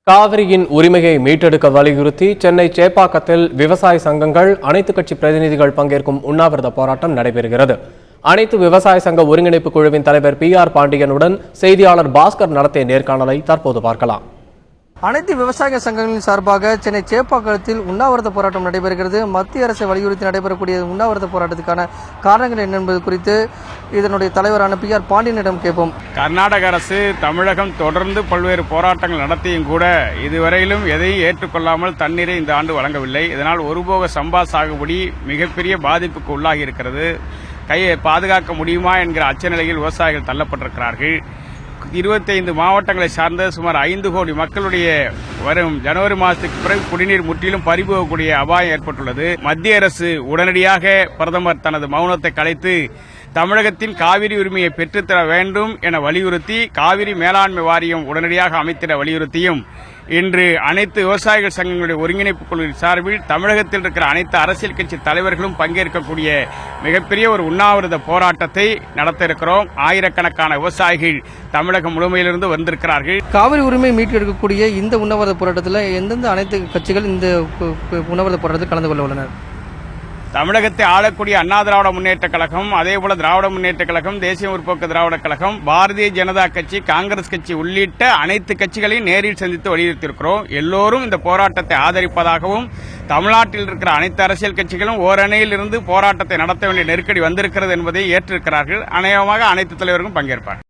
காவிரியின் உரிமையை மீட்டெடுக்க வலியுறுத்தி சென்னை சேப்பாக்கத்தில் விவசாய சங்கங்கள் அனைத்து கட்சி பிரதிநிதிகள் பங்கேற்கும் உண்ணாவிரத போராட்டம் நடைபெறுகிறது. அனைத்து விவசாய சங்க ஒருங்கிணைப்பு குழுவின் தலைவர் PR பாண்டியனுடன் செய்தியாளர் பாஸ்கர் நடத்திய நேர்காணலை தற்போது பார்க்கலாம். அனைத்து விவசாய சங்கங்களின் சார்பாக சென்னை சேப்பாக்கத்தில் உண்ணாவிரத போராட்டம் நடைபெறுகிறது. மத்திய அரசை வலியுறுத்தி நடைபெறக்கூடிய உண்ணாவிரத போராட்டத்துக்கான காரணங்கள் என்ன என்பது குறித்து இதனுடைய தலைவரான PR பாண்டியனிடம் கேட்போம். கர்நாடக அரசு தமிழகம் தொடர்ந்து பல்வேறு போராட்டங்கள் நடத்தியும் கூட இதுவரையிலும் எதையும் ஏற்றுக்கொள்ளாமல் தண்ணீரை இந்த ஆண்டு வழங்கவில்லை. இதனால் ஒருபோக சம்பா சாகுபடி மிகப்பெரிய பாதிப்புக்கு உள்ளாகி இருக்கிறது. கையை பாதுகாக்க முடியுமா என்கிற அச்சநிலையில் விவசாயிகள் தள்ளப்பட்டிருக்கிறார்கள். 25 மாவட்டங்களை சார்ந்த சுமார் 5 கோடி மக்களுடைய வரும் ஜனவரி மாதத்துக்கு பிறகு குடிநீர் முற்றிலும் பறிபோகக்கூடிய அபாயம் ஏற்பட்டுள்ளது. மத்திய அரசு உடனடியாக பிரதமர் தனது மௌனத்தை கலைத்து தமிழகத்தின் காவிரி உரிமையை பெற்றுத்தர வேண்டும் என வலியுறுத்தி காவிரி மேலாண்மை வாரியம் உடனடியாக அமைத்திட வலியுறுத்தியும் இன்று அனைத்து விவசாயிகள் சங்கங்களுடைய ஒருங்கிணைப்பு குழுவின் சார்பில் தமிழகத்தில் இருக்கிற அனைத்து அரசியல் கட்சி தலைவர்களும் பங்கேற்கக்கூடிய மிகப்பெரிய ஒரு உண்ணாவிரத போராட்டத்தை நடத்த இருக்கிறோம். ஆயிரக்கணக்கான விவசாயிகள் தமிழகம் முழுமையிலிருந்து வந்திருக்கிறார்கள். காவிரி உரிமை மீட்டெடுக்கக்கூடிய இந்த உண்ணாவிரத போராட்டத்தில் எந்தெந்த அனைத்து கட்சிகள் இந்த உண்ணாவிரத போராட்டத்தில் கலந்து கொள்ள உள்ளனர்? தமிழகத்தை ஆளக்கூடிய அண்ணா திராவிட முன்னேற்ற கழகம், அதேபோல திராவிட முன்னேற்ற கழகம், தேசிய முற்போக்கு திராவிட கழகம், பாரதிய ஜனதா கட்சி, காங்கிரஸ் கட்சி உள்ளிட்ட அனைத்து கட்சிகளையும் நேரில் சந்தித்து வலியுறுத்தியிருக்கிறோம். எல்லோரும் இந்த போராட்டத்தை ஆதரிப்பதாகவும் தமிழ்நாட்டில் இருக்கிற அனைத்து அரசியல் கட்சிகளும் ஓரணியில் இருந்து போராட்டத்தை நடத்த வேண்டிய நெருக்கடி வந்திருக்கிறது என்பதை ஏற்றிருக்கிறார்கள். அநேகமாக அனைத்து தலைவர்களும் பங்கேற்பார்கள்.